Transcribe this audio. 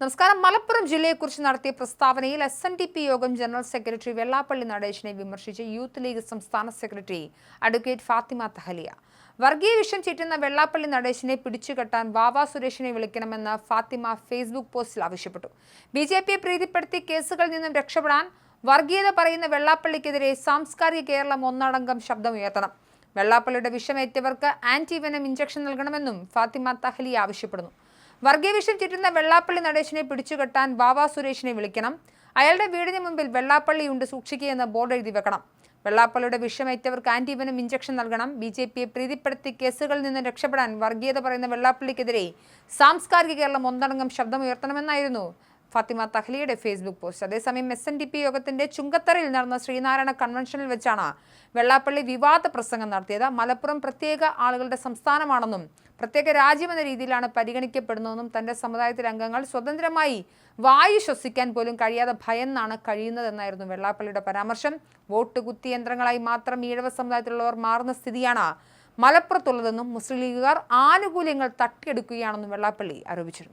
നമസ്കാരം. മലപ്പുറം ജില്ലയെക്കുറിച്ച് നടത്തിയ പ്രസ്താവനയിൽ SNDP യോഗം ജനറൽ സെക്രട്ടറി വെള്ളാപ്പള്ളി നടേശനെ വിമർശിച്ച് യൂത്ത് ലീഗ് സംസ്ഥാന സെക്രട്ടറി അഡ്വക്കേറ്റ് ഫാത്തിമ തഹലിയ. വർഗീയ വിഷം ചീറ്റുന്ന വെള്ളാപ്പള്ളി നടേശനെ പിടിച്ചുകെട്ടാൻ വാവാ സുരേഷിനെ വിളിക്കണമെന്ന് ഫാത്തിമ ഫേസ്ബുക്ക് പോസ്റ്റിൽ ആവശ്യപ്പെട്ടു. BJPയെ പ്രീതിപ്പെടുത്തി കേസുകളിൽ നിന്നും രക്ഷപ്പെടാൻ വർഗീയത പറയുന്ന വെള്ളാപ്പള്ളിക്കെതിരെ സാംസ്കാരിക കേരളം ഒന്നടങ്കം ശബ്ദമുയർത്തണം. വെള്ളാപ്പള്ളിയുടെ വിഷമേറ്റവർക്ക് ആന്റിവെനം ഇഞ്ചക്ഷൻ നൽകണമെന്നും ഫാത്തിമ തഹലിയ ആവശ്യപ്പെടുന്നു. വർഗീയ വിഷം ചുറ്റുന്ന വെള്ളാപ്പള്ളി നടേശനെ പിടിച്ചുകെട്ടാൻ വാവാ സുരേഷിനെ വിളിക്കണം. അയാളുടെ വീടിന് മുമ്പിൽ വെള്ളാപ്പള്ളിയുണ്ട്, സൂക്ഷിക്കുകയെന്ന് ബോർഡ് എഴുതി വെക്കണം. വെള്ളാപ്പള്ളിയുടെ വിഷമേറ്റവർക്ക് ആന്റിവെനം ഇഞ്ചക്ഷൻ നൽകണം. BJPയെ പ്രീതിപ്പെടുത്തി കേസുകളിൽ നിന്ന് രക്ഷപ്പെടാൻ വർഗീയത പറയുന്ന വെള്ളാപ്പള്ളിക്കെതിരെ സാംസ്കാരിക കേരളം ഒന്നടങ്കം ശബ്ദമുയർത്തണമെന്നായിരുന്നു ഫാത്തിമ തഹലിയുടെ ഫേസ്ബുക്ക് പോസ്റ്റ്. അതേസമയം SNDP യോഗത്തിന്റെ ചുങ്കത്തറയിൽ നടന്ന ശ്രീനാരായണ കൺവെൻഷനിൽ വെച്ചാണ് വെള്ളാപ്പള്ളി വിവാദ പ്രസംഗം നടത്തിയത്. മലപ്പുറം പ്രത്യേക ആളുകളുടെ സംസ്ഥാനമാണെന്നും പ്രത്യേക രാജ്യമെന്ന രീതിയിലാണ് പരിഗണിക്കപ്പെടുന്നതെന്നും തന്റെ സമുദായത്തിലെ അംഗങ്ങൾ സ്വതന്ത്രമായി വായു ശ്വസിക്കാൻ പോലും കഴിയാതെ ഭയന്നാണ് കഴിയുന്നതെന്നായിരുന്നു വെള്ളാപ്പള്ളിയുടെ പരാമർശം. വോട്ട് കുത്തിയന്ത്രങ്ങളായി മാത്രം ഈഴവ സമുദായത്തിലുള്ളവർ മാറുന്ന സ്ഥിതിയാണ് മലപ്പുറത്തുള്ളതെന്നും മുസ്ലിം ലീഗുകാർ ആനുകൂല്യങ്ങൾ തട്ടിയെടുക്കുകയാണെന്നും വെള്ളാപ്പള്ളി ആരോപിച്ചിരുന്നു.